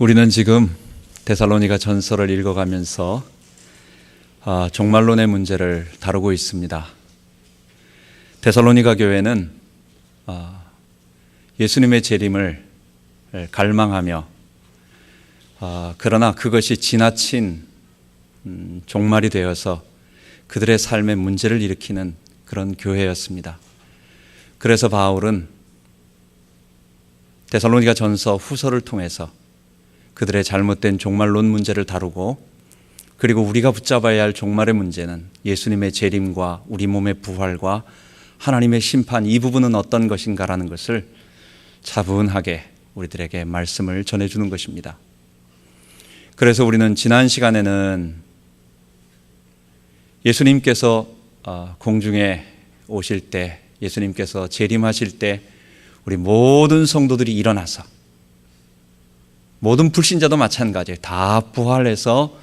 우리는 지금 데살로니가 전서를 읽어가면서 종말론의 문제를 다루고 있습니다. 데살로니가 교회는 예수님의 재림을 갈망하며 그러나 그것이 지나친 종말이 되어서 그들의 삶에 문제를 일으키는 그런 교회였습니다. 그래서 바울은 데살로니가 전서 후서를 통해서 그들의 잘못된 종말론 문제를 다루고, 그리고 우리가 붙잡아야 할 종말의 문제는 예수님의 재림과 우리 몸의 부활과 하나님의 심판, 이 부분은 어떤 것인가라는 것을 차분하게 우리들에게 말씀을 전해주는 것입니다. 그래서 우리는 지난 시간에는 예수님께서 공중에 오실 때, 예수님께서 재림하실 때 우리 모든 성도들이 일어나서, 모든 불신자도 마찬가지예요. 다 부활해서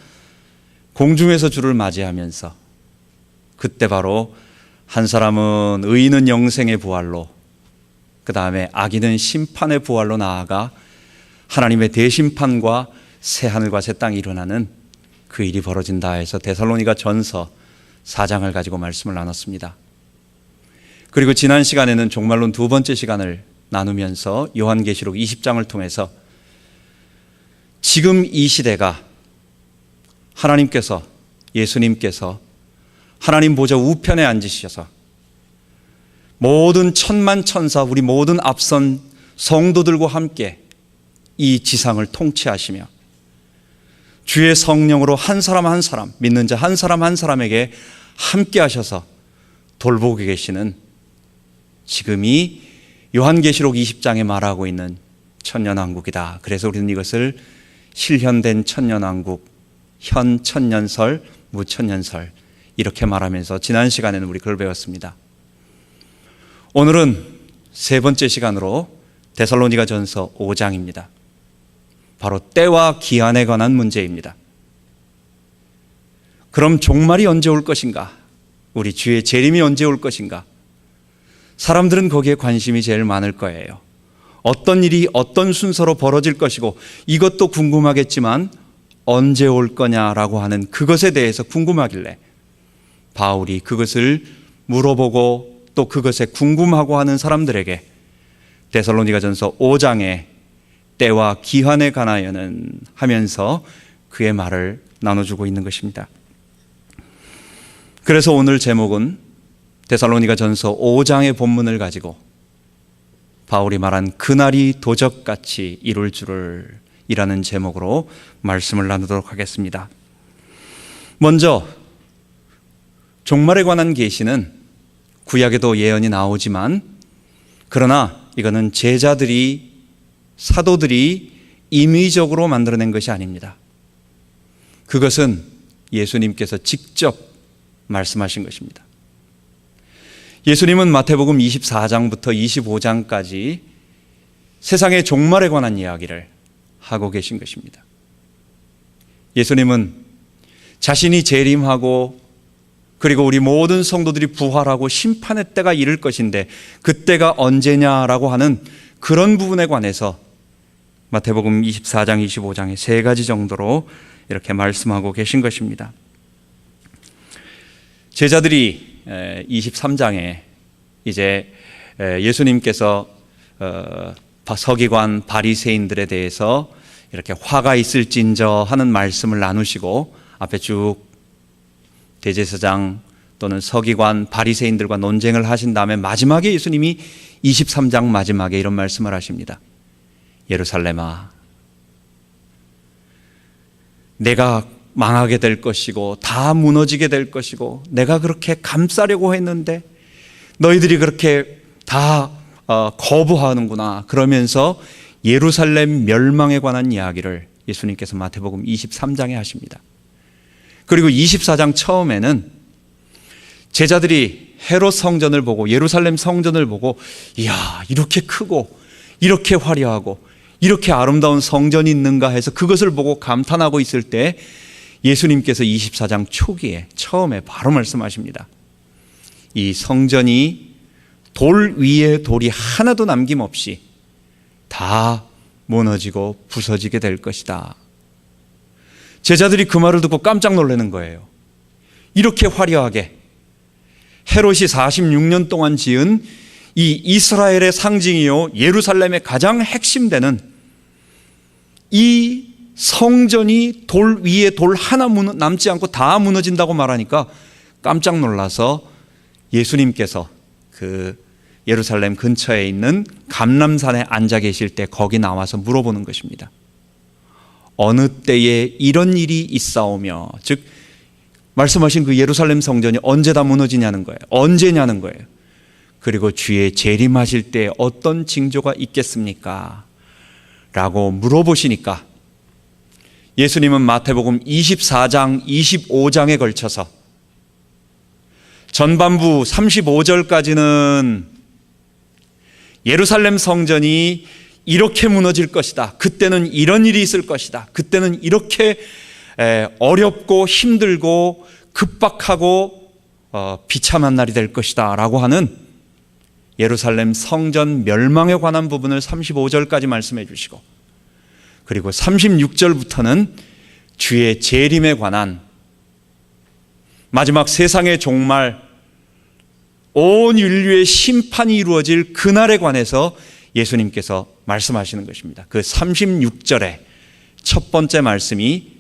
공중에서 주를 맞이하면서, 그때 바로 한 사람은 의인은 영생의 부활로, 그 다음에 악인은 심판의 부활로 나아가 하나님의 대심판과 새 하늘과 새 땅이 일어나는 그 일이 벌어진다 해서 데살로니가 전서 4장을 가지고 말씀을 나눴습니다. 그리고 지난 시간에는 종말론 두 번째 시간을 나누면서 요한계시록 20장을 통해서 지금 이 시대가 하나님께서, 예수님께서 하나님 보좌 우편에 앉으셔서 모든 천만 천사, 우리 모든 앞선 성도들과 함께 이 지상을 통치하시며 주의 성령으로 한 사람 한 사람, 믿는 자 한 사람 한 사람에게 함께 하셔서 돌보고 계시는, 지금이 요한계시록 20장에 말하고 있는 천년왕국이다. 그래서 우리는 이것을 실현된 천년왕국, 현천년설, 무천년설 이렇게 말하면서 지난 시간에는 우리 그걸 배웠습니다. 오늘은 세 번째 시간으로 데살로니가 전서 5장입니다. 바로 때와 기한에 관한 문제입니다. 그럼 종말이 언제 올 것인가? 우리 주의 재림이 언제 올 것인가? 사람들은 거기에 관심이 제일 많을 거예요. 어떤 일이 어떤 순서로 벌어질 것이고, 이것도 궁금하겠지만 언제 올 거냐라고 하는 그것에 대해서 궁금하길래 바울이 그것을 물어보고 또 그것에 궁금하고 하는 사람들에게 데살로니가전서 5장에 때와 기한에 관하여는 하면서 그의 말을 나눠주고 있는 것입니다. 그래서 오늘 제목은 데살로니가전서 5장의 본문을 가지고 바울이 말한 그날이 도적같이 이룰 줄을 이라는 제목으로 말씀을 나누도록 하겠습니다. 먼저 종말에 관한 계시는 구약에도 예언이 나오지만, 그러나 이거는 제자들이, 사도들이 임의적으로 만들어낸 것이 아닙니다. 그것은 예수님께서 직접 말씀하신 것입니다. 예수님은 마태복음 24장부터 25장까지 세상의 종말에 관한 이야기를 하고 계신 것입니다. 예수님은 자신이 재림하고 그리고 우리 모든 성도들이 부활하고 심판의 때가 이를 것인데 그때가 언제냐라고 하는 그런 부분에 관해서 마태복음 24장, 25장에 세 가지 정도로 이렇게 말씀하고 계신 것입니다. 제자들이 23장에 이제 예수님께서 서기관 바리새인들에 대해서 이렇게 화가 있을진저 하는 말씀을 나누시고, 앞에 쭉 대제사장 또는 서기관 바리새인들과 논쟁을 하신 다음에 마지막에 예수님이 23장 마지막에 이런 말씀을 하십니다. 예루살렘아, 내가 망하게 될 것이고 다 무너지게 될 것이고 내가 그렇게 감싸려고 했는데 너희들이 그렇게 다 거부하는구나. 그러면서 예루살렘 멸망에 관한 이야기를 예수님께서 마태복음 23장에 하십니다. 그리고 24장 처음에는 제자들이 헤롯 성전을 보고, 예루살렘 성전을 보고, 이야, 이렇게 크고 이렇게 화려하고 이렇게 아름다운 성전이 있는가 해서 그것을 보고 감탄하고 있을 때 예수님께서 24장 초기에 처음에 바로 말씀하십니다. 이 성전이 돌 위에 돌이 하나도 남김없이 다 무너지고 부서지게 될 것이다. 제자들이 그 말을 듣고 깜짝 놀라는 거예요. 이렇게 화려하게 헤롯이 46년 동안 지은 이 이스라엘의 상징이요 예루살렘의 가장 핵심되는 이 성전이 돌 위에 돌 하나 남지 않고 다 무너진다고 말하니까 깜짝 놀라서 예수님께서 그 예루살렘 근처에 있는 감람산에 앉아 계실 때 거기 나와서 물어보는 것입니다. 어느 때에 이런 일이 있사오며, 즉 말씀하신 그 예루살렘 성전이 언제 다 무너지냐는 거예요. 언제냐는 거예요. 그리고 주의 재림하실 때 어떤 징조가 있겠습니까? 라고 물어보시니까 예수님은 마태복음 24장, 25장에 걸쳐서 전반부 35절까지는 예루살렘 성전이 이렇게 무너질 것이다. 그때는 이런 일이 있을 것이다. 그때는 이렇게 어렵고 힘들고 급박하고 비참한 날이 될 것이다 라고 하는 예루살렘 성전 멸망에 관한 부분을 35절까지 말씀해 주시고, 그리고 36절부터는 주의 재림에 관한 마지막 세상의 종말, 온 인류의 심판이 이루어질 그날에 관해서 예수님께서 말씀하시는 것입니다. 그 36절의 첫 번째 말씀이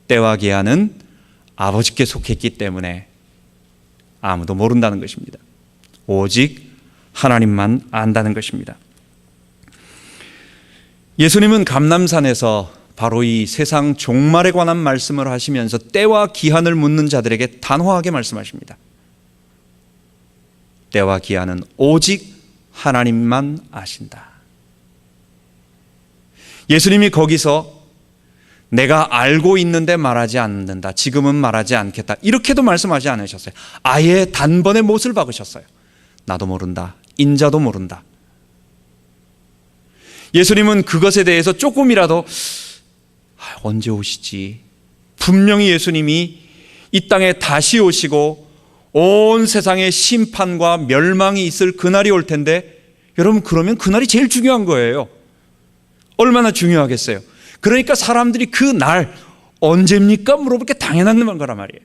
때와 기한은 아버지께 속했기 때문에 아무도 모른다는 것입니다. 오직 하나님만 안다는 것입니다. 예수님은 감람산에서 바로 이 세상 종말에 관한 말씀을 하시면서 때와 기한을 묻는 자들에게 단호하게 말씀하십니다. 때와 기한은 오직 하나님만 아신다. 예수님이 거기서 내가 알고 있는데 말하지 않는다, 지금은 말하지 않겠다, 이렇게도 말씀하지 않으셨어요. 아예 단번에 못을 박으셨어요. 나도 모른다, 인자도 모른다. 예수님은 그것에 대해서 조금이라도 언제 오시지? 분명히 예수님이 이 땅에 다시 오시고 온 세상의 심판과 멸망이 있을 그날이 올 텐데, 여러분 그러면 그날이 제일 중요한 거예요. 얼마나 중요하겠어요. 그러니까 사람들이 그 날 언제입니까? 물어볼 게 당연한 거란 말이에요.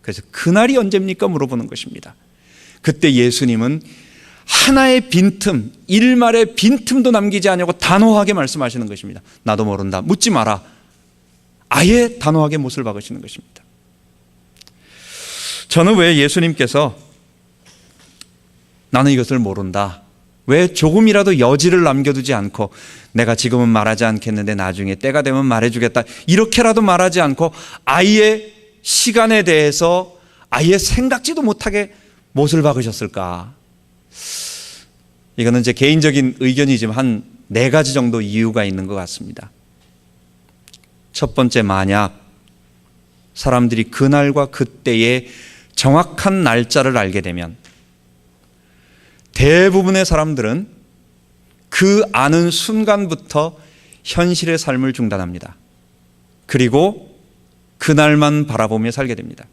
그래서 그날이 언제입니까? 물어보는 것입니다. 그때 예수님은 하나의 빈틈, 일말의 빈틈도 남기지 않냐고 단호하게 말씀하시는 것입니다. 나도 모른다, 묻지 마라. 아예 단호하게 못을 박으시는 것입니다. 저는 왜 예수님께서 나는 이것을 모른다, 왜 조금이라도 여지를 남겨두지 않고 내가 지금은 말하지 않겠는데 나중에 때가 되면 말해주겠다, 이렇게라도 말하지 않고 아예 시간에 대해서 아예 생각지도 못하게 못을 박으셨을까? 이거는 제 개인적인 의견이지만 한 4가지 정도 이유가 있는 것 같습니다. 첫 번째, 만약 사람들이 그날과 그때의 정확한 날짜를 알게 되면 대부분의 사람들은 그 아는 순간부터 현실의 삶을 중단합니다. 그리고 그날만 바라보며 살게 됩니다.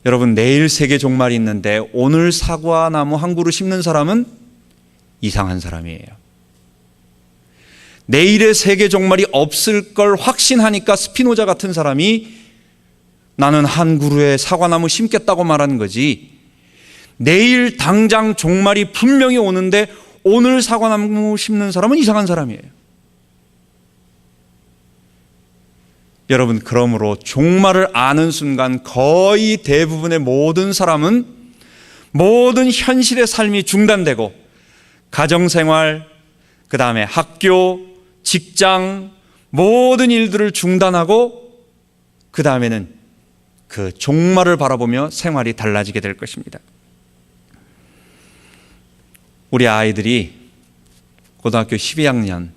여러분, 내일 세계 종말이 있는데 오늘 사과나무 한 그루 심는 사람은 이상한 사람이에요. 내일의 세계 종말이 없을 걸 확신하니까 스피노자 같은 사람이 나는 한 그루의 사과나무 심겠다고 말하는 거지, 내일 당장 종말이 분명히 오는데 오늘 사과나무 심는 사람은 이상한 사람이에요. 여러분, 그러므로 종말을 아는 순간 거의 대부분의 모든 사람은 모든 현실의 삶이 중단되고 가정생활, 그 다음에 학교, 직장, 모든 일들을 중단하고 그 다음에는 그 종말을 바라보며 생활이 달라지게 될 것입니다. 우리 아이들이 고등학교 12학년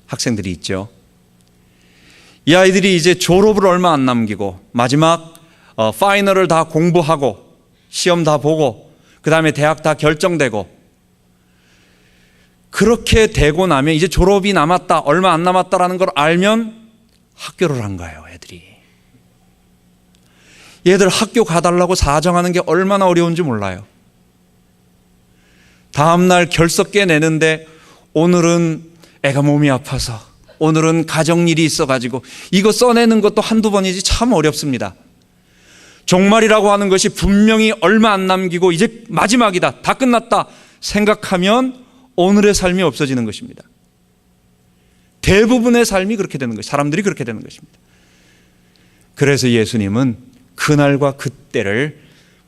학생들이 있죠. 이 아이들이 이제 졸업을 얼마 안 남기고 마지막 파이널을 다 공부하고 시험 다 보고 그 다음에 대학 다 결정되고 그렇게 되고 나면 이제 졸업이 남았다, 얼마 안 남았다라는 걸 알면 학교를 안 가요, 애들이. 얘들 학교 가달라고 사정하는 게 얼마나 어려운지 몰라요. 다음날 결석계 내는데 오늘은 애가 몸이 아파서, 오늘은 가정일이 있어가지고, 이거 써내는 것도 한두 번이지 참 어렵습니다. 종말이라고 하는 것이 분명히 얼마 안 남기고 이제 마지막이다, 다 끝났다 생각하면 오늘의 삶이 없어지는 것입니다. 대부분의 삶이 그렇게 되는 것입니다. 사람들이 그렇게 되는 것입니다. 그래서 예수님은 그날과 그때를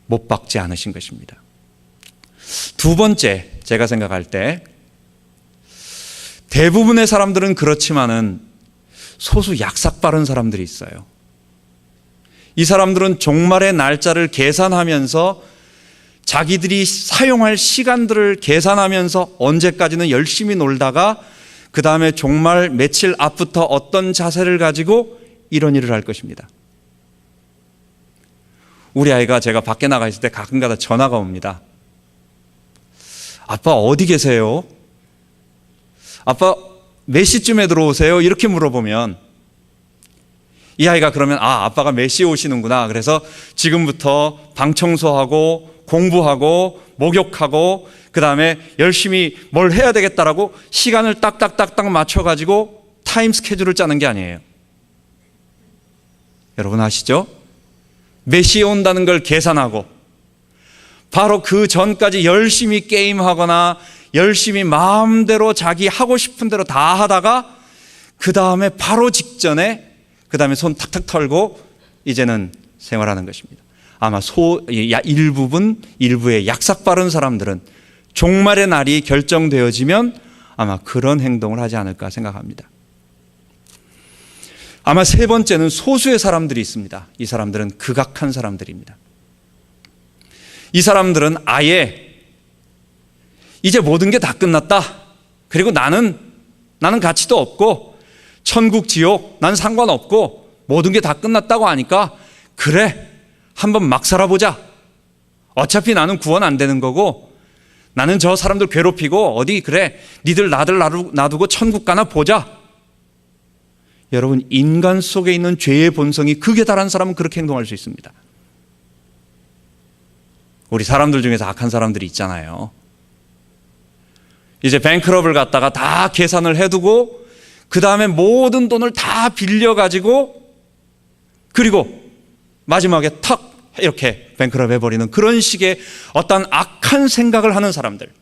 못 박지 않으신 것입니다. 두 번째, 제가 생각할 때 대부분의 사람들은 그렇지만은 소수 약삭 빠른 사람들이 있어요. 이 사람들은 종말의 날짜를 계산하면서 자기들이 사용할 시간들을 계산하면서 언제까지는 열심히 놀다가 그 다음에 종말 며칠 앞부터 어떤 자세를 가지고 이런 일을 할 것입니다. 우리 아이가 제가 밖에 나가 있을 때 가끔가다 전화가 옵니다. 아빠 어디 계세요? 아빠 몇 시쯤에 들어오세요? 이렇게 물어보면 이 아이가 그러면 아빠가 몇 시에 오시는구나, 그래서 지금부터 방 청소하고 공부하고 목욕하고 그 다음에 열심히 뭘 해야 되겠다라고 시간을 딱딱딱딱 맞춰가지고 타임 스케줄을 짜는 게 아니에요. 여러분 아시죠? 몇 시에 온다는 걸 계산하고 바로 그 전까지 열심히 게임하거나 열심히 마음대로 자기 하고 싶은 대로 다 하다가 그 다음에 바로 직전에 그 다음에 손 탁탁 털고 이제는 생활하는 것입니다. 아마 일부의 약삭 빠른 사람들은 종말의 날이 결정되어지면 아마 그런 행동을 하지 않을까 생각합니다. 아마 세 번째는 소수의 사람들이 있습니다. 이 사람들은 극악한 사람들입니다. 이 사람들은 아예 이제 모든 게 다 끝났다, 그리고 나는 가치도 없고 천국 지옥 난 상관없고 모든 게 다 끝났다고 하니까 그래 한번 막 살아보자. 어차피 나는 구원 안 되는 거고 나는 저 사람들 괴롭히고 어디 그래 니들 나들 놔두고 천국 가나 보자. 여러분, 인간 속에 있는 죄의 본성이 극에 달한 사람은 그렇게 행동할 수 있습니다. 우리 사람들 중에서 악한 사람들이 있잖아요. 이제 뱅크럽을 갖다가 다 계산을 해두고 그 다음에 모든 돈을 다 빌려가지고 그리고 마지막에 탁 이렇게 뱅크럽 해버리는 그런 식의 어떤 악한 생각을 하는 사람들.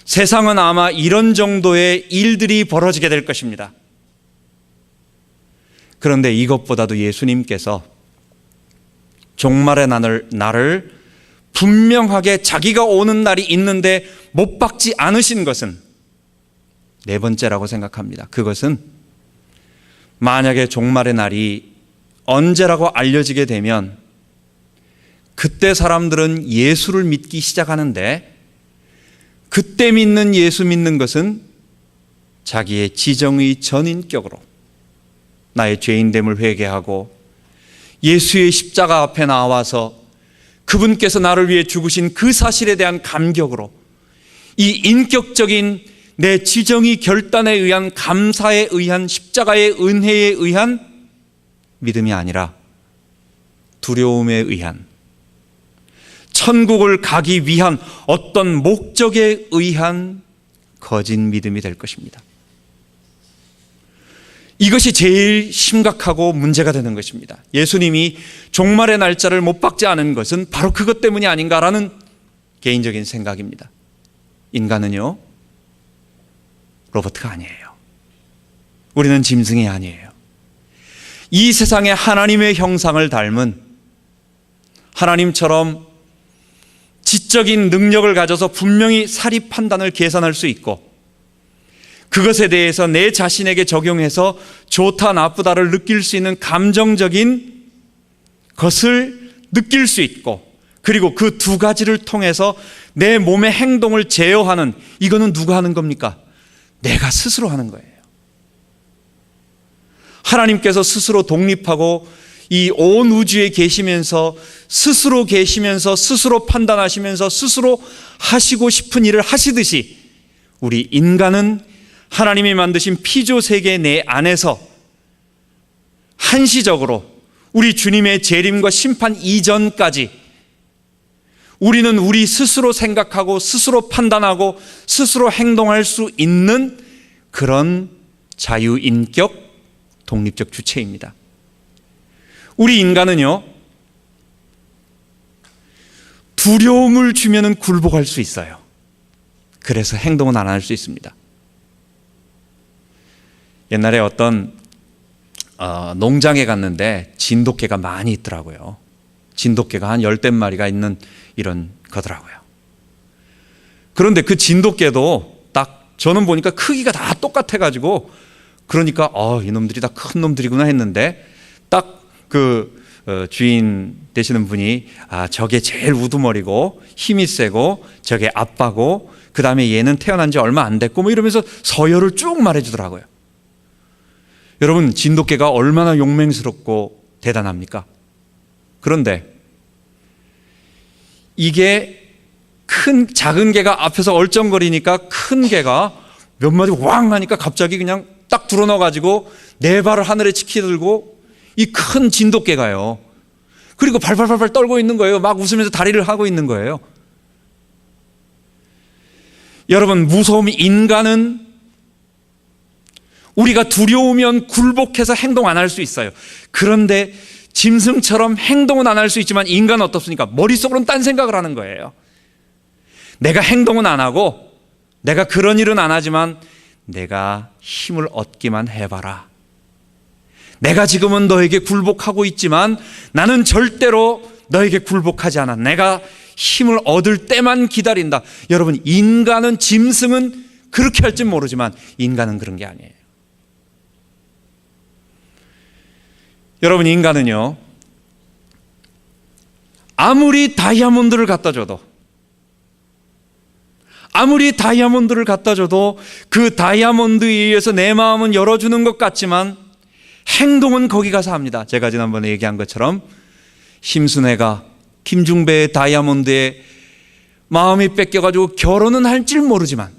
세상은 아마 이런 정도의 일들이 벌어지게 될 것입니다. 그런데 이것보다도 예수님께서 종말의 날을 분명하게 자기가 오는 날이 있는데 못 박지 않으신 것은 네 번째라고 생각합니다. 그것은 만약에 종말의 날이 언제라고 알려지게 되면 그때 사람들은 예수를 믿기 시작하는데 그때 믿는 예수 믿는 것은 자기의 지정의 전인격으로 나의 죄인됨을 회개하고 예수의 십자가 앞에 나와서 그분께서 나를 위해 죽으신 그 사실에 대한 감격으로 이 인격적인 내 지정의 결단에 의한 감사에 의한 십자가의 은혜에 의한 믿음이 아니라 두려움에 의한 천국을 가기 위한 어떤 목적에 의한 거짓 믿음이 될 것입니다. 이것이 제일 심각하고 문제가 되는 것입니다. 예수님이 종말의 날짜를 못 박지 않은 것은 바로 그것 때문이 아닌가라는 개인적인 생각입니다. 인간은요, 로봇가 아니에요. 우리는 짐승이 아니에요. 이 세상에 하나님의 형상을 닮은 하나님처럼 지적인 능력을 가져서 분명히 사리 판단을 계산할 수 있고 그것에 대해서 내 자신에게 적용해서 좋다 나쁘다를 느낄 수 있는 감정적인 것을 느낄 수 있고 그리고 그 두 가지를 통해서 내 몸의 행동을 제어하는, 이거는 누가 하는 겁니까? 내가 스스로 하는 거예요. 하나님께서 스스로 독립하고 이 온 우주에 계시면서 스스로 판단하시면서 스스로 하시고 싶은 일을 하시듯이 우리 인간은 하나님이 만드신 피조 세계 내 안에서 한시적으로 우리 주님의 재림과 심판 이전까지 우리는 우리 스스로 생각하고 스스로 판단하고 스스로 행동할 수 있는 그런 자유인격 독립적 주체입니다. 우리 인간은요, 두려움을 주면은 굴복할 수 있어요. 그래서 행동은 안 할 수 있습니다. 옛날에 어떤 농장에 갔는데 진돗개가 많이 있더라고요. 진돗개가 한 10댓마리가 있는 이런 거더라고요. 그런데 그 진돗개도 딱 저는 보니까 크기가 다 똑같아가지고, 그러니까 이놈들이 다 큰 놈들이구나 했는데, 딱 그 주인 되시는 분이 저게 제일 우두머리고 힘이 세고 저게 아빠고 그 다음에 얘는 태어난 지 얼마 안 됐고 뭐 이러면서 서열을 쭉 말해주더라고요. 여러분, 진돗개가 얼마나 용맹스럽고 대단합니까? 그런데 이게 작은 개가 앞에서 얼쩡거리니까 큰 개가 몇 마디 왕 하니까 갑자기 그냥 딱 드러나가지고 네 발을 하늘에 치켜들고 이 큰 진돗개가요. 그리고 발발발발 떨고 있는 거예요. 막 웃으면서 다리를 하고 있는 거예요. 여러분, 인간은 우리가 두려우면 굴복해서 행동 안 할 수 있어요. 그런데 짐승처럼 행동은 안 할 수 있지만 인간은 어떻습니까? 머릿속으로는 딴 생각을 하는 거예요. 내가 행동은 안 하고 내가 그런 일은 안 하지만 내가 힘을 얻기만 해봐라. 내가 지금은 너에게 굴복하고 있지만 나는 절대로 너에게 굴복하지 않아. 내가 힘을 얻을 때만 기다린다. 여러분, 인간은, 짐승은 그렇게 할지 모르지만 인간은 그런 게 아니에요. 여러분, 인간은요, 아무리 다이아몬드를 갖다 줘도 그 다이아몬드에 의해서 내 마음은 열어주는 것 같지만 행동은 거기 가서 합니다. 제가 지난번에 얘기한 것처럼 심순애가 김중배의 다이아몬드에 마음이 뺏겨가지고 결혼은 할 줄 모르지만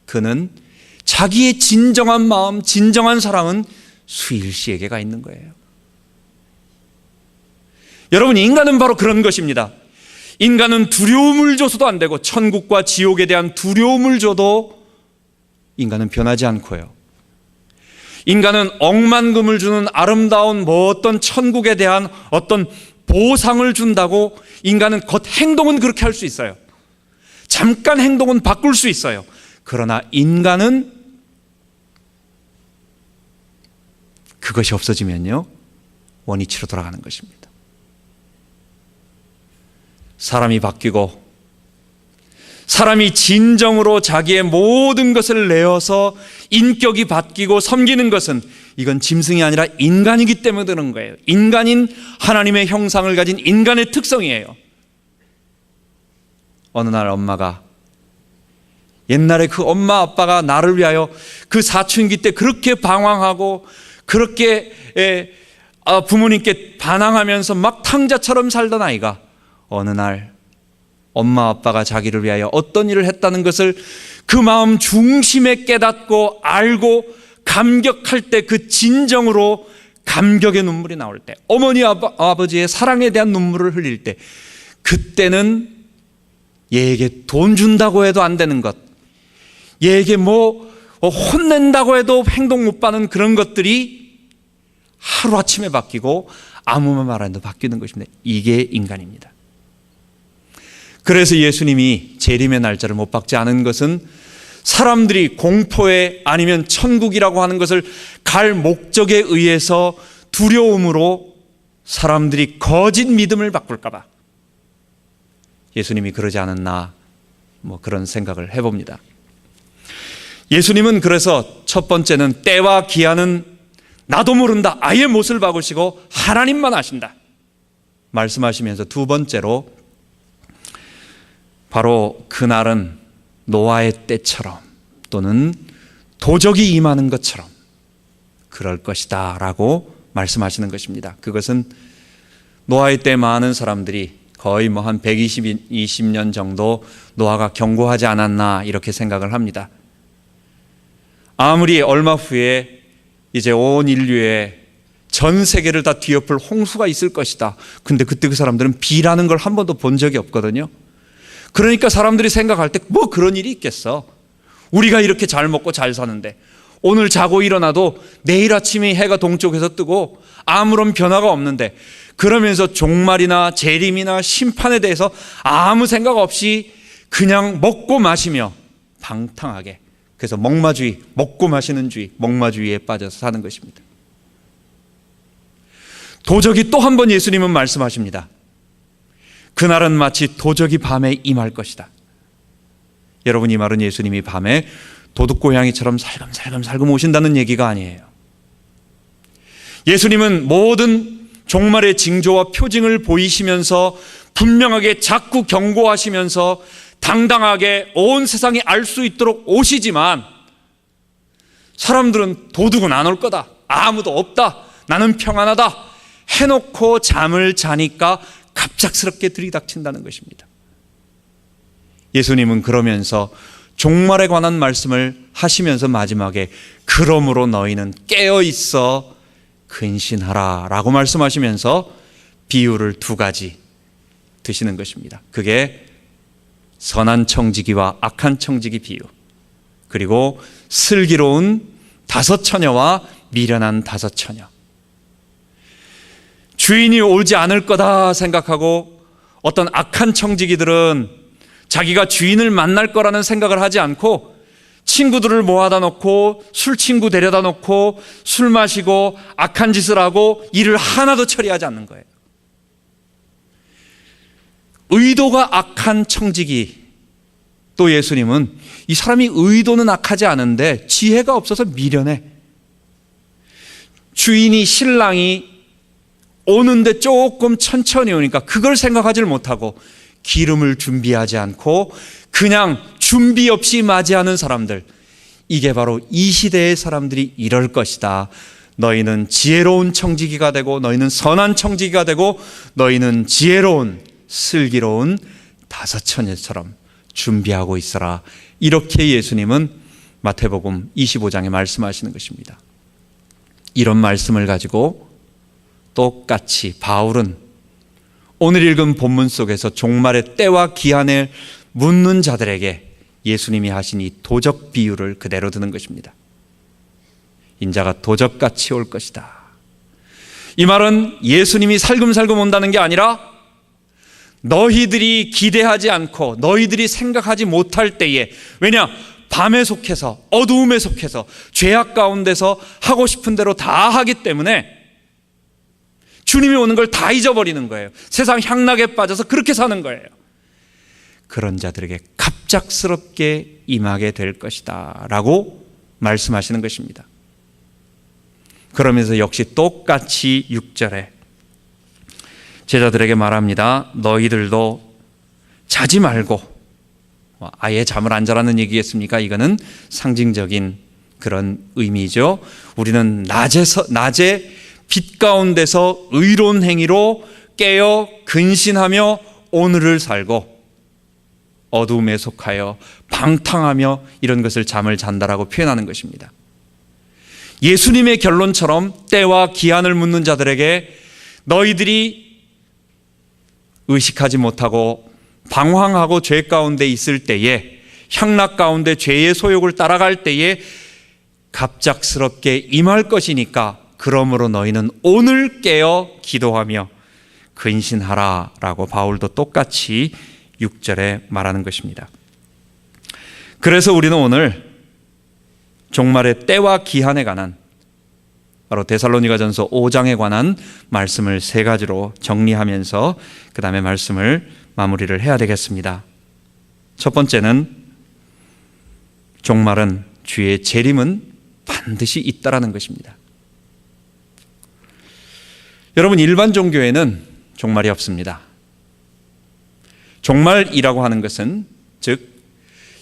그는 자기의 진정한 마음, 진정한 사랑은 수일 씨에게 가 있는 거예요. 여러분, 인간은 바로 그런 것입니다. 인간은 두려움을 줘서도 안 되고 천국과 지옥에 대한 두려움을 줘도 인간은 변하지 않고요. 인간은 억만금을 주는 아름다운 어떤 천국에 대한 어떤 보상을 준다고 인간은 행동은 그렇게 할 수 있어요. 잠깐 행동은 바꿀 수 있어요. 그러나 인간은 그것이 없어지면요, 원위치로 돌아가는 것입니다. 사람이 바뀌고 사람이 진정으로 자기의 모든 것을 내어서 인격이 바뀌고 섬기는 것은 이건 짐승이 아니라 인간이기 때문에 그런 거예요. 인간인 하나님의 형상을 가진 인간의 특성이에요. 어느 날 엄마가, 옛날에 그 엄마 아빠가 나를 위하여 그 사춘기 때 그렇게 방황하고 그렇게 부모님께 반항하면서 막 탕자처럼 살던 아이가 어느 날 엄마 아빠가 자기를 위하여 어떤 일을 했다는 것을 그 마음 중심에 깨닫고 알고 감격할 때, 그 진정으로 감격의 눈물이 나올 때, 어머니 아버지의 사랑에 대한 눈물을 흘릴 때, 그때는 얘에게 돈 준다고 해도 안 되는 것, 얘에게 혼낸다고 해도 행동 못 받는 그런 것들이 하루아침에 바뀌고 아무만 말 안 해도 바뀌는 것입니다. 이게 인간입니다. 그래서 예수님이 재림의 날짜를 못 박지 않은 것은 사람들이 공포에 아니면 천국이라고 하는 것을 갈 목적에 의해서 두려움으로 사람들이 거짓 믿음을 바꿀까 봐 예수님이 그러지 않았나 그런 생각을 해봅니다. 예수님은 그래서 첫 번째는 때와 기한은 나도 모른다, 아예 못을 박으시고 하나님만 아신다 말씀하시면서, 두 번째로 바로 그날은 노아의 때처럼 또는 도적이 임하는 것처럼 그럴 것이다 라고 말씀하시는 것입니다. 그것은 노아의 때 많은 사람들이 거의 한 120년 정도 노아가 경고하지 않았나 이렇게 생각을 합니다. 아무리 얼마 후에 이제 온 인류의 전 세계를 다 뒤엎을 홍수가 있을 것이다. 근데 그때 그 사람들은 비라는 걸 한 번도 본 적이 없거든요. 그러니까 사람들이 생각할 때 뭐 그런 일이 있겠어. 우리가 이렇게 잘 먹고 잘 사는데 오늘 자고 일어나도 내일 아침에 해가 동쪽에서 뜨고 아무런 변화가 없는데, 그러면서 종말이나 재림이나 심판에 대해서 아무 생각 없이 그냥 먹고 마시며 방탕하게, 그래서 먹마주의, 먹고 마시는 주의, 먹마주의에 빠져서 사는 것입니다. 도적이 또 한 번 예수님은 말씀하십니다. 그날은 마치 도적이 밤에 임할 것이다. 여러분, 이 말은 예수님이 밤에 도둑고양이처럼 살금살금 오신다는 얘기가 아니에요. 예수님은 모든 종말의 징조와 표징을 보이시면서 분명하게 자꾸 경고하시면서 당당하게 온 세상이 알 수 있도록 오시지만, 사람들은 도둑은 안 올 거다, 아무도 없다, 나는 평안하다 해놓고 잠을 자니까 갑작스럽게 들이닥친다는 것입니다. 예수님은 그러면서 종말에 관한 말씀을 하시면서 마지막에 그러므로 너희는 깨어있어 근신하라 라고 말씀하시면서 비유를 두 가지 드시는 것입니다. 그게 선한 청지기와 악한 청지기 비유, 그리고 슬기로운 다섯 처녀와 미련한 다섯 처녀. 주인이 오지 않을 거다 생각하고 어떤 악한 청지기들은 자기가 주인을 만날 거라는 생각을 하지 않고 친구들을 모아다 놓고 술 친구 데려다 놓고 술 마시고 악한 짓을 하고 일을 하나도 처리하지 않는 거예요. 의도가 악한 청지기, 또 예수님은 이 사람이 의도는 악하지 않은데 지혜가 없어서 미련해. 주인이, 신랑이 오는데 조금 천천히 오니까 그걸 생각하지 못하고 기름을 준비하지 않고 그냥 준비 없이 맞이하는 사람들, 이게 바로 이 시대의 사람들이 이럴 것이다. 너희는 지혜로운 청지기가 되고, 너희는 선한 청지기가 되고, 너희는 지혜로운 슬기로운 다섯 처녀처럼 준비하고 있어라. 이렇게 예수님은 마태복음 25장에 말씀하시는 것입니다. 이런 말씀을 가지고 똑같이 바울은 오늘 읽은 본문 속에서 종말의 때와 기한을 묻는 자들에게 예수님이 하신 이 도적 비유를 그대로 드는 것입니다. 인자가 도적같이 올 것이다. 이 말은 예수님이 살금살금 온다는 게 아니라 너희들이 기대하지 않고 너희들이 생각하지 못할 때에, 왜냐? 밤에 속해서, 어두움에 속해서, 죄악 가운데서 하고 싶은 대로 다 하기 때문에 주님이 오는 걸 다 잊어버리는 거예요. 세상 향락에 빠져서 그렇게 사는 거예요. 그런 자들에게 갑작스럽게 임하게 될 것이다 라고 말씀하시는 것입니다. 그러면서 역시 똑같이 6절에 제자들에게 말합니다. 너희들도 자지 말고, 아예 잠을 안 자라는 얘기겠습니까? 이거는 상징적인 그런 의미죠. 우리는 낮에 빛 가운데서 의로운 행위로 깨어 근신하며 오늘을 살고, 어두움에 속하여 방탕하며 이런 것을 잠을 잔다라고 표현하는 것입니다. 예수님의 결론처럼 때와 기한을 묻는 자들에게 너희들이 의식하지 못하고 방황하고 죄 가운데 있을 때에, 향락 가운데 죄의 소욕을 따라갈 때에 갑작스럽게 임할 것이니까 그러므로 너희는 오늘 깨어 기도하며 근신하라 라고 바울도 똑같이 6절에 말하는 것입니다. 그래서 우리는 오늘 종말의 때와 기한에 관한, 바로 데살로니가전서 5장에 관한 말씀을 세 가지로 정리하면서 그 다음에 말씀을 마무리를 해야 되겠습니다. 첫 번째는 종말은, 주의 재림은 반드시 있다라는 것입니다. 여러분, 일반 종교에는 종말이 없습니다. 종말이라고 하는 것은, 즉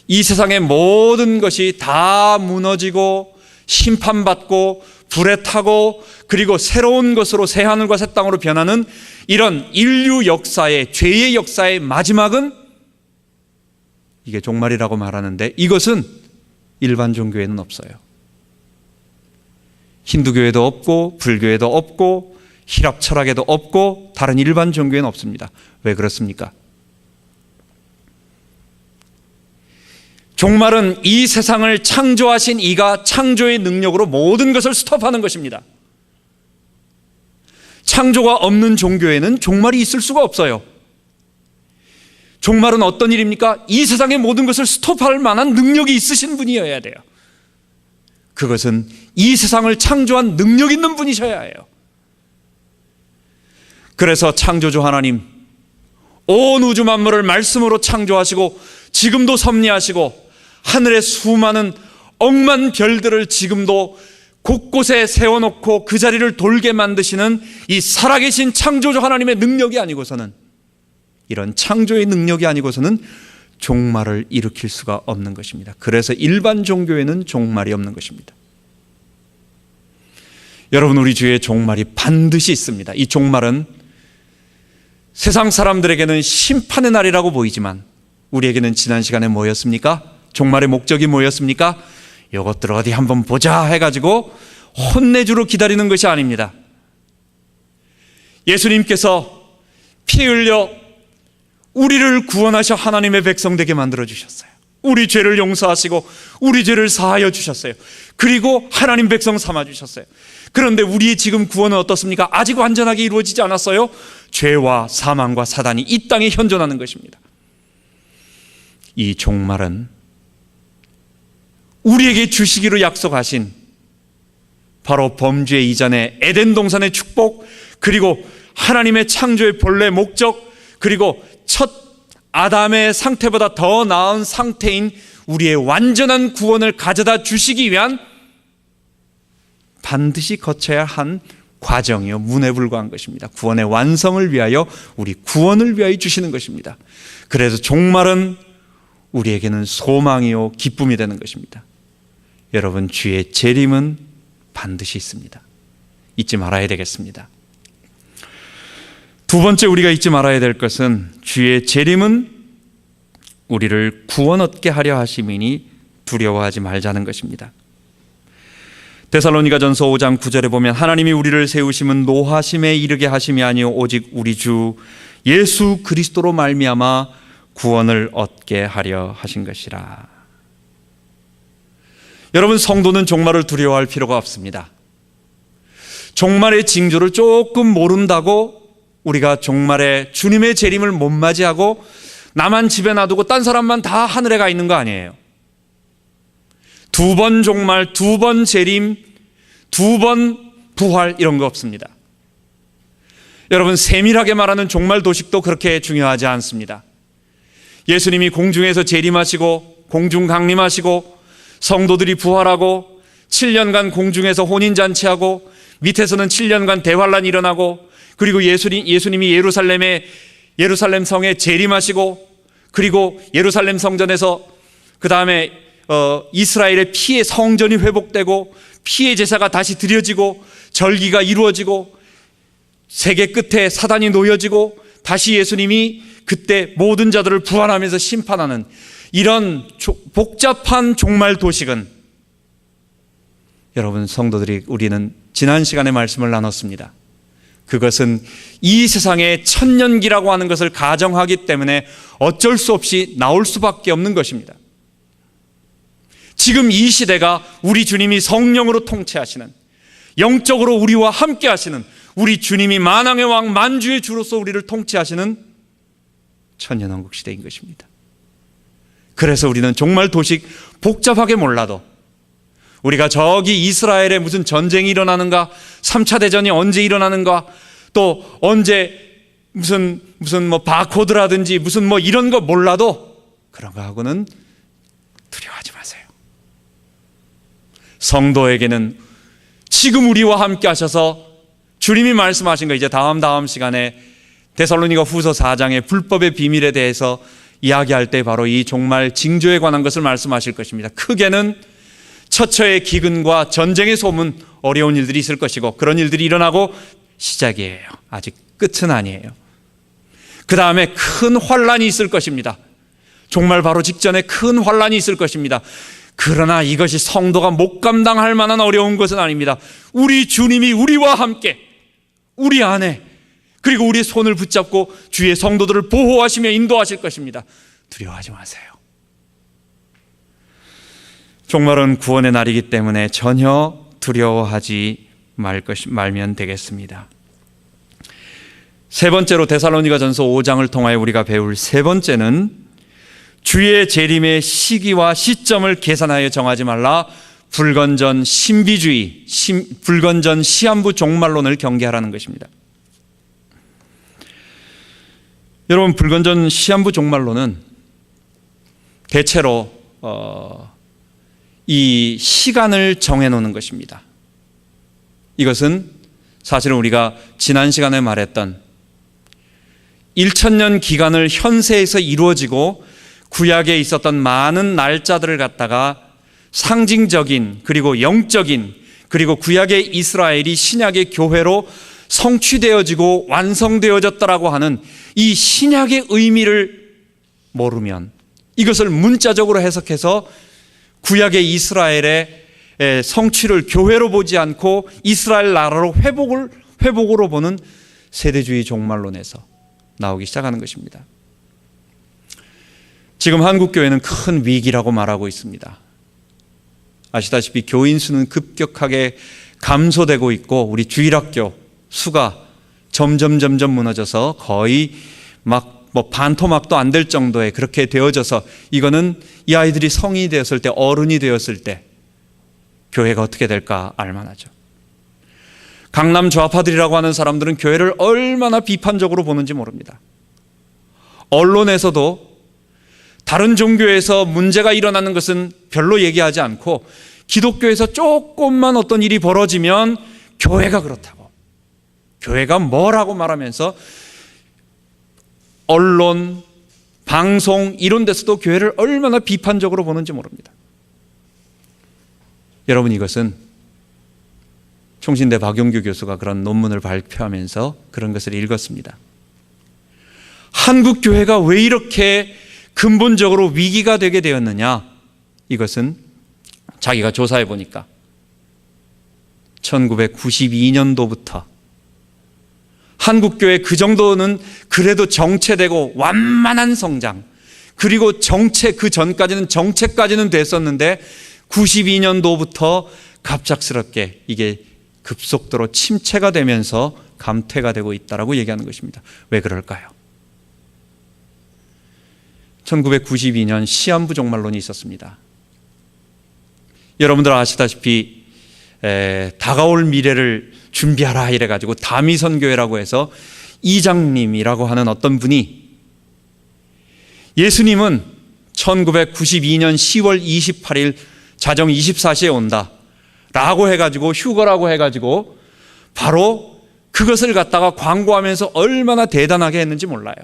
이 세상의 모든 것이 다 무너지고 심판받고 불에 타고 그리고 새로운 것으로 새 하늘과 새 땅으로 변하는 이런 인류 역사의, 죄의 역사의 마지막은 이게 종말이라고 말하는데, 이것은 일반 종교에는 없어요. 힌두교에도 없고 불교에도 없고 히랍 철학에도 없고 다른 일반 종교에는 없습니다. 왜 그렇습니까? 종말은 이 세상을 창조하신 이가 창조의 능력으로 모든 것을 스톱하는 것입니다. 창조가 없는 종교에는 종말이 있을 수가 없어요. 종말은 어떤 일입니까? 이 세상의 모든 것을 스톱할 만한 능력이 있으신 분이어야 돼요. 그것은 이 세상을 창조한 능력 있는 분이셔야 해요. 그래서 창조주 하나님, 온 우주 만물을 말씀으로 창조하시고 지금도 섭리하시고 하늘의 수많은 억만 별들을 지금도 곳곳에 세워놓고 그 자리를 돌게 만드시는 이 살아계신 창조주 하나님의 능력이 아니고서는, 이런 창조의 능력이 아니고서는 종말을 일으킬 수가 없는 것입니다. 그래서 일반 종교에는 종말이 없는 것입니다. 여러분, 우리 주의 종말이 반드시 있습니다. 이 종말은 세상 사람들에게는 심판의 날이라고 보이지만 우리에게는 지난 시간에 뭐였습니까? 종말의 목적이 뭐였습니까? 이것들 어디 한번 보자 해가지고 혼내주러 기다리는 것이 아닙니다. 예수님께서 피 흘려 우리를 구원하셔 하나님의 백성 되게 만들어주셨어요. 우리 죄를 용서하시고 우리 죄를 사하여 주셨어요. 그리고 하나님 백성 삼아주셨어요. 그런데 우리의 지금 구원은 어떻습니까? 아직 완전하게 이루어지지 않았어요. 죄와 사망과 사단이 이 땅에 현존하는 것입니다. 이 종말은 우리에게 주시기로 약속하신 바로 범죄 이전의 에덴 동산의 축복, 그리고 하나님의 창조의 본래 목적, 그리고 첫 아담의 상태보다 더 나은 상태인 우리의 완전한 구원을 가져다 주시기 위한 반드시 거쳐야 한 과정이요, 문에 불과한 것입니다. 구원의 완성을 위하여, 우리 구원을 위하여 주시는 것입니다. 그래서 종말은 우리에게는 소망이요 기쁨이 되는 것입니다. 여러분, 주의 재림은 반드시 있습니다. 잊지 말아야 되겠습니다. 두 번째 우리가 잊지 말아야 될 것은, 주의 재림은 우리를 구원 얻게 하려 하심이니 두려워하지 말자는 것입니다. 데살로니가전서 5장 9절에 보면, 하나님이 우리를 세우심은 노하심에 이르게 하심이 아니요 오직 우리 주 예수 그리스도로 말미암아 구원을 얻게 하려 하신 것이라. 여러분, 성도는 종말을 두려워할 필요가 없습니다. 종말의 징조를 조금 모른다고 우리가 종말에 주님의 재림을 못 맞이하고 나만 집에 놔두고 딴 사람만 다 하늘에 가 있는 거 아니에요. 두 번 종말, 두 번 재림, 두 번 부활, 이런 거 없습니다. 여러분, 세밀하게 말하는 종말 도식도 그렇게 중요하지 않습니다. 예수님이 공중에서 재림하시고 공중 강림하시고 성도들이 부활하고 7년간 공중에서 혼인잔치하고 밑에서는 7년간 대환란이 일어나고, 그리고 예수님이 예루살렘 성에 재림하시고, 그리고 예루살렘 성전에서 그 다음에 이스라엘의 피의 성전이 회복되고 피의 제사가 다시 드려지고 절기가 이루어지고 세계 끝에 사단이 놓여지고 다시 예수님이 그때 모든 자들을 부활하면서 심판하는 이런 복잡한 종말 도식은, 여러분 성도들이, 우리는 지난 시간에 말씀을 나눴습니다. 그것은 이 세상의 천년기라고 하는 것을 가정하기 때문에 어쩔 수 없이 나올 수밖에 없는 것입니다. 지금 이 시대가 우리 주님이 성령으로 통치하시는, 영적으로 우리와 함께 하시는, 우리 주님이 만왕의 왕 만주의 주로서 우리를 통치하시는 천년왕국 시대인 것입니다. 그래서 우리는 종말 도식 복잡하게 몰라도, 우리가 저기 이스라엘에 무슨 전쟁이 일어나는가, 3차 대전이 언제 일어나는가, 또 언제 무슨 뭐 바코드라든지 무슨 뭐 이런 거 몰라도 그런 거 하고는 두려워하지 마세요. 성도에게는 지금 우리와 함께 하셔서 주님이 말씀하신 거, 이제 다음 시간에 데살로니가 후서 4장의 불법의 비밀에 대해서 이야기할 때 바로 이 종말 징조에 관한 것을 말씀하실 것입니다. 크게는 처처의 기근과 전쟁의 소문, 어려운 일들이 있을 것이고, 그런 일들이 일어나고 시작이에요. 아직 끝은 아니에요. 그 다음에 큰 환란이 있을 것입니다. 종말 바로 직전에 큰 환란이 있을 것입니다. 그러나 이것이 성도가 못 감당할 만한 어려운 것은 아닙니다. 우리 주님이 우리와 함께 우리 안에 그리고 우리의 손을 붙잡고 주의 성도들을 보호하시며 인도하실 것입니다. 두려워하지 마세요. 종말은 구원의 날이기 때문에 전혀 두려워하지 말면 되겠습니다. 세 번째로 데살로니가전서 5장을 통하여 우리가 배울 세 번째는 주의 재림의 시기와 시점을 계산하여 정하지 말라. 불건전 신비주의, 불건전 시한부 종말론을 경계하라는 것입니다. 여러분, 불건전 시한부 종말론은 대체로 이 시간을 정해놓는 것입니다. 이것은 사실은 우리가 지난 시간에 말했던 1000년 기간을 현세에서 이루어지고 구약에 있었던 많은 날짜들을 갖다가 상징적인 그리고 영적인 그리고 구약의 이스라엘이 신약의 교회로 성취되어지고 완성되어졌다라고 하는 이 신약의 의미를 모르면 이것을 문자적으로 해석해서 구약의 이스라엘의 성취를 교회로 보지 않고 이스라엘 나라로 회복으로 보는 세대주의 종말론에서 나오기 시작하는 것입니다. 지금 한국교회는 큰 위기라고 말하고 있습니다. 아시다시피 교인 수는 급격하게 감소되고 있고 우리 주일학교 수가 점점 무너져서 거의 반토막도 안 될 정도에 그렇게 되어져서 이거는 이 아이들이 성인이 되었을 때 어른이 되었을 때 교회가 어떻게 될까 알만하죠. 강남 좌파들이라고 하는 사람들은 교회를 얼마나 비판적으로 보는지 모릅니다. 언론에서도 다른 종교에서 문제가 일어나는 것은 별로 얘기하지 않고 기독교에서 조금만 어떤 일이 벌어지면 교회가 그렇다고, 교회가 뭐라고 말하면서 언론, 방송 이런 데서도 교회를 얼마나 비판적으로 보는지 모릅니다. 여러분, 이것은 총신대 박용규 교수가 그런 논문을 발표하면서 그런 것을 읽었습니다. 한국 교회가 왜 이렇게 근본적으로 위기가 되게 되었느냐? 이것은 자기가 조사해 보니까 1992년도부터 한국교회 그 정도는 그래도 정체되고 완만한 성장, 그리고 그 전까지는 정체까지는 됐었는데 92년도부터 갑작스럽게 이게 급속도로 침체가 되면서 감퇴가 되고 있다라고 얘기하는 것입니다. 왜 그럴까요? 1992년 시한부 종말론이 있었습니다. 여러분들 아시다시피 다가올 미래를 준비하라 이래가지고 다미선교회라고 해서 이장님이라고 하는 어떤 분이 예수님은 1992년 10월 28일 자정 24시에 온다 라고 해가지고 휴거라고 해가지고 바로 그것을 갖다가 광고하면서 얼마나 대단하게 했는지 몰라요.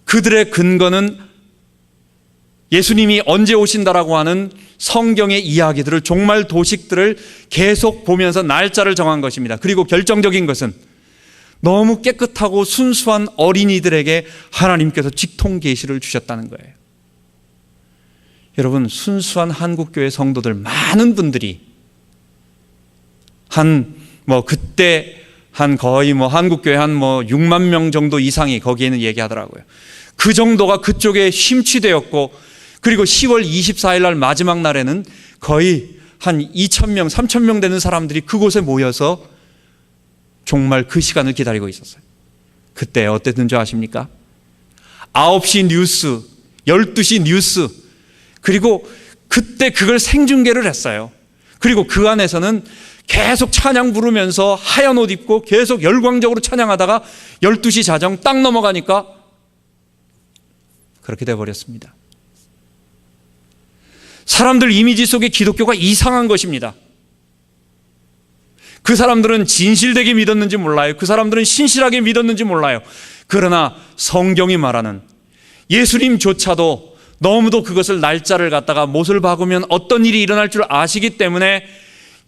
그들의 근거는 예수님이 언제 오신다라고 하는 성경의 이야기들을, 종말 도식들을 계속 보면서 날짜를 정한 것입니다. 그리고 결정적인 것은 너무 깨끗하고 순수한 어린이들에게 하나님께서 직통 계시를 주셨다는 거예요. 여러분, 순수한 한국교회 성도들 많은 분들이 그때 거의 한국교회 6만 명 정도 이상이 거기에는 얘기하더라고요. 그 정도가 그쪽에 심취되었고, 그리고 10월 24일 날 마지막 날에는 거의 한 2,000명, 3,000명 되는 사람들이 그곳에 모여서 정말 그 시간을 기다리고 있었어요. 그때 어땠는 줄 아십니까? 9시 뉴스, 12시 뉴스, 그리고 그때 그걸 생중계를 했어요. 그리고 그 안에서는 계속 찬양 부르면서 하얀 옷 입고 계속 열광적으로 찬양하다가 12시 자정 딱 넘어가니까 그렇게 돼버렸습니다. 사람들 이미지 속에 기독교가 이상한 것입니다. 그 사람들은 진실되게 믿었는지 몰라요. 그 사람들은 신실하게 믿었는지 몰라요. 그러나 성경이 말하는 예수님조차도 너무도 그것을 날짜를 갖다가 못을 박으면 어떤 일이 일어날 줄 아시기 때문에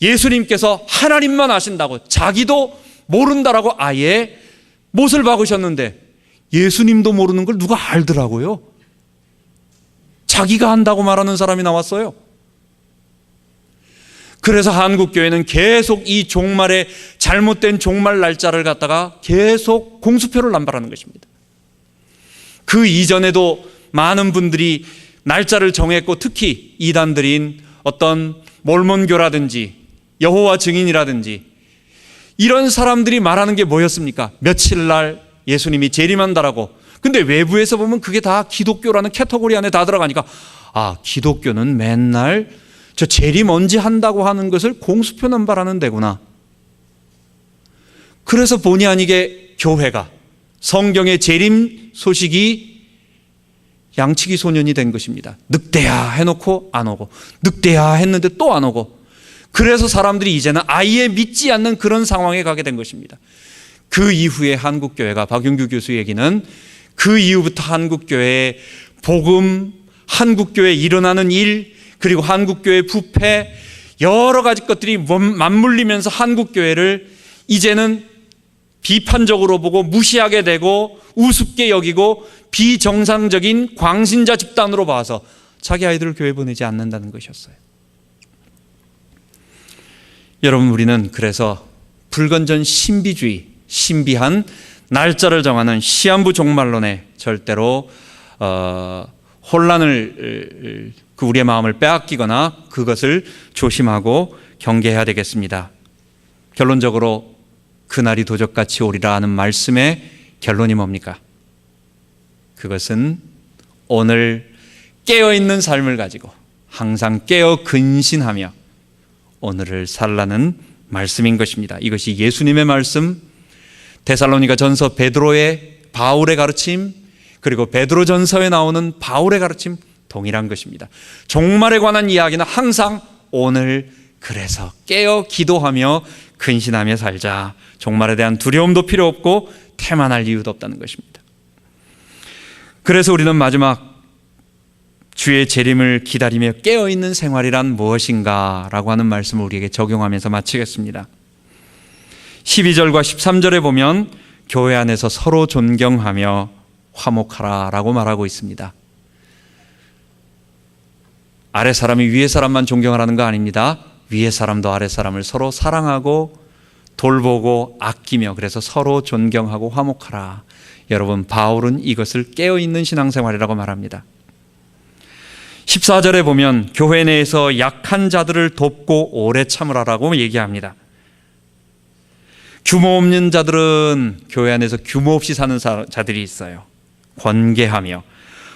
예수님께서 하나님만 아신다고, 자기도 모른다라고 아예 못을 박으셨는데 예수님도 모르는 걸 누가 알더라고요. 자기가 한다고 말하는 사람이 나왔어요. 그래서 한국교회는 계속 이 종말의 잘못된 종말 날짜를 갖다가 계속 공수표를 남발하는 것입니다. 그 이전에도 많은 분들이 날짜를 정했고, 특히 이단들인 어떤 몰몬교라든지 여호와 증인이라든지 이런 사람들이 말하는 게 뭐였습니까? 며칠 날 예수님이 재림한다라고. 근데 외부에서 보면 그게 다 기독교라는 캐터고리 안에 다 들어가니까, 아, 기독교는 맨날 저 재림 언제 한다고 하는 것을 공수표 남발하는 데구나. 그래서 본의 아니게 교회가 성경의 재림 소식이 양치기 소년이 된 것입니다. 늑대야 해놓고 안 오고, 늑대야 했는데 또 안 오고. 그래서 사람들이 이제는 아예 믿지 않는 그런 상황에 가게 된 것입니다. 그 이후에 한국교회가, 박윤규 교수 얘기는 그 이후부터 한국교회의 복음, 한국교회에 일어나는 일, 그리고 한국교회 부패, 여러 가지 것들이 맞물리면서 한국교회를 이제는 비판적으로 보고 무시하게 되고 우습게 여기고 비정상적인 광신자 집단으로 봐서 자기 아이들을 교회 보내지 않는다는 것이었어요. 여러분, 우리는 그래서 불건전 신비주의, 신비한 날짜를 정하는 시한부 종말론에 절대로 혼란을, 우리의 마음을 빼앗기거나 그것을 조심하고 경계해야 되겠습니다. 결론적으로 그날이 도적같이 오리라 하는 말씀의 결론이 뭡니까? 그것은 오늘 깨어있는 삶을 가지고 항상 깨어 근신하며 오늘을 살라는 말씀인 것입니다. 이것이 예수님의 말씀, 데살로니가 전서 베드로의, 바울의 가르침, 그리고 베드로 전서에 나오는 바울의 가르침 동일한 것입니다. 종말에 관한 이야기는 항상 오늘 그래서 깨어 기도하며 근신하며 살자. 종말에 대한 두려움도 필요 없고 태만할 이유도 없다는 것입니다. 그래서 우리는 마지막 주의 재림을 기다리며 깨어있는 생활이란 무엇인가 라고 하는 말씀을 우리에게 적용하면서 마치겠습니다. 12절과 13절에 보면 교회 안에서 서로 존경하며 화목하라 라고 말하고 있습니다. 아래 사람이 위에 사람만 존경하라는 거 아닙니다. 위에 사람도 아래 사람을 서로 사랑하고 돌보고 아끼며, 그래서 서로 존경하고 화목하라. 여러분, 바울은 이것을 깨어있는 신앙생활이라고 말합니다. 14절에 보면 교회 내에서 약한 자들을 돕고 오래 참으라라고 얘기합니다. 규모 없는 자들은 교회 안에서 규모 없이 사는 자들이 있어요. 권계하며,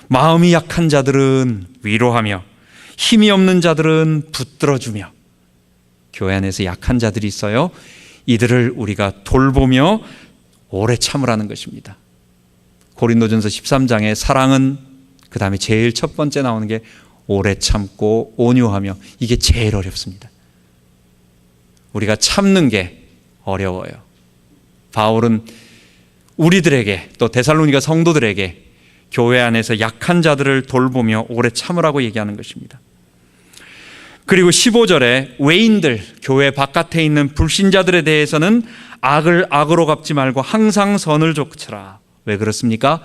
마음이 약한 자들은 위로하며, 힘이 없는 자들은 붙들어주며, 교회 안에서 약한 자들이 있어요. 이들을 우리가 돌보며 오래 참으라는 것입니다. 고린도전서 13장에 사랑은 그 다음에 제일 첫 번째 나오는 게 오래 참고 온유하며, 이게 제일 어렵습니다. 우리가 참는 게 어려워요. 바울은 우리들에게, 또 데살로니가 성도들에게 교회 안에서 약한 자들을 돌보며 오래 참으라고 얘기하는 것입니다. 그리고 15절에 외인들, 교회 바깥에 있는 불신자들에 대해서는 악을 악으로 갚지 말고 항상 선을 좇으라. 왜 그렇습니까?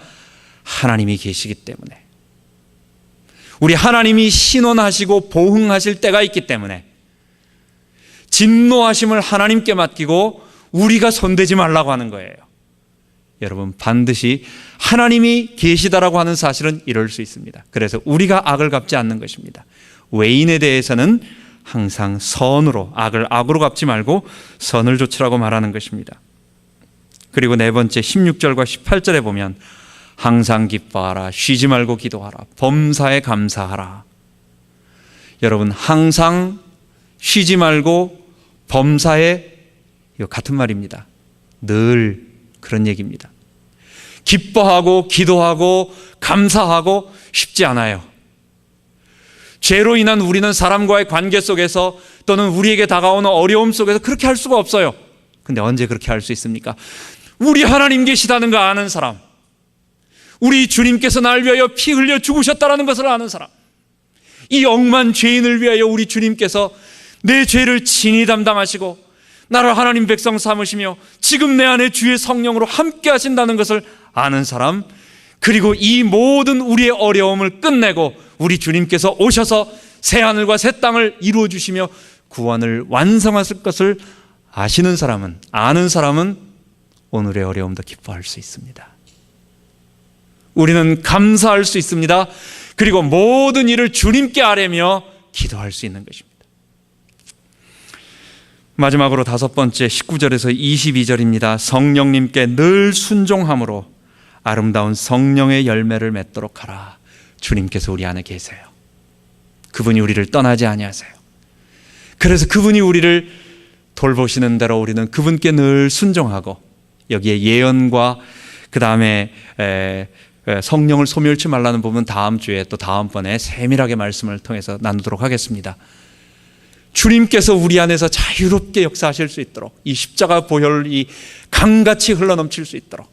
하나님이 계시기 때문에. 우리 하나님이 신원하시고 보응하실 때가 있기 때문에 진노하심을 하나님께 맡기고 우리가 손대지 말라고 하는 거예요. 여러분, 반드시 하나님이 계시다라고 하는 사실은 이럴 수 있습니다. 그래서 우리가 악을 갚지 않는 것입니다. 외인에 대해서는 항상 선으로, 악을 악으로 갚지 말고 선을 좇으라고 말하는 것입니다. 그리고 네 번째 16절과 18절에 보면 항상 기뻐하라, 쉬지 말고 기도하라, 범사에 감사하라. 여러분, 항상 쉬지 말고 범사에, 이거 같은 말입니다. 늘 그런 얘기입니다. 기뻐하고 기도하고 감사하고 쉽지 않아요. 죄로 인한 우리는 사람과의 관계 속에서 또는 우리에게 다가오는 어려움 속에서 그렇게 할 수가 없어요. 근데 언제 그렇게 할 수 있습니까? 우리 하나님 계시다는 거 아는 사람, 우리 주님께서 날 위하여 피 흘려 죽으셨다는 것을 아는 사람, 이 억만 죄인을 위하여 우리 주님께서 내 죄를 친히 담당하시고 나를 하나님 백성 삼으시며 지금 내 안에 주의 성령으로 함께 하신다는 것을 아는 사람, 그리고 이 모든 우리의 어려움을 끝내고 우리 주님께서 오셔서 새하늘과 새 땅을 이루어 주시며 구원을 완성하실 것을 아시는 사람은, 아는 사람은 오늘의 어려움도 기뻐할 수 있습니다. 우리는 감사할 수 있습니다. 그리고 모든 일을 주님께 아뢰며 기도할 수 있는 것입니다. 마지막으로 5번째 19절에서 22절입니다. 성령님께 늘 순종함으로 아름다운 성령의 열매를 맺도록 하라. 주님께서 우리 안에 계세요. 그분이 우리를 떠나지 아니하세요. 그래서 그분이 우리를 돌보시는 대로 우리는 그분께 늘 순종하고, 여기에 예언과 그 다음에 성령을 소멸치 말라는 부분 다음 주에 또 다음번에 세밀하게 말씀을 통해서 나누도록 하겠습니다. 주님께서 우리 안에서 자유롭게 역사하실 수 있도록, 이 십자가 보혈이 강같이 흘러넘칠 수 있도록,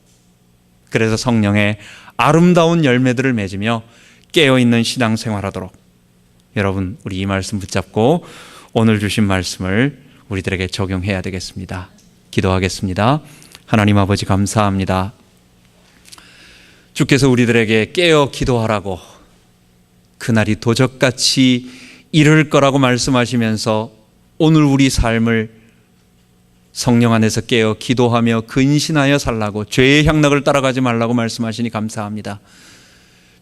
그래서 성령의 아름다운 열매들을 맺으며 깨어있는 신앙생활하도록, 여러분 우리 이 말씀 붙잡고 오늘 주신 말씀을 우리들에게 적용해야 되겠습니다. 기도하겠습니다. 하나님 아버지 감사합니다. 주께서 우리들에게 깨어 기도하라고, 그날이 도적같이 이를 거라고 말씀하시면서 오늘 우리 삶을 성령 안에서 깨어 기도하며 근신하여 살라고, 죄의 향락을 따라가지 말라고 말씀하시니 감사합니다.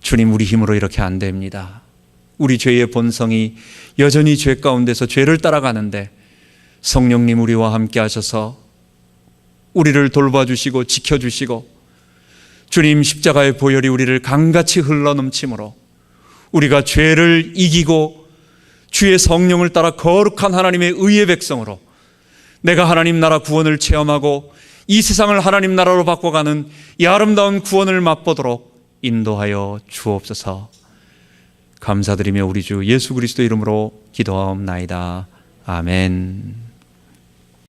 주님, 우리 힘으로 이렇게 안 됩니다. 우리 죄의 본성이 여전히 죄 가운데서 죄를 따라가는데 성령님 우리와 함께 하셔서 우리를 돌봐주시고 지켜주시고, 주님 십자가의 보혈이 우리를 강같이 흘러넘침으로 우리가 죄를 이기고 주의 성령을 따라 거룩한 하나님의 의의 백성으로 내가 하나님 나라 구원을 체험하고 이 세상을 하나님 나라로 바꿔가는 이 아름다운 구원을 맛보도록 인도하여 주옵소서. 감사드리며 우리 주 예수 그리스도 이름으로 기도하옵나이다. 아멘.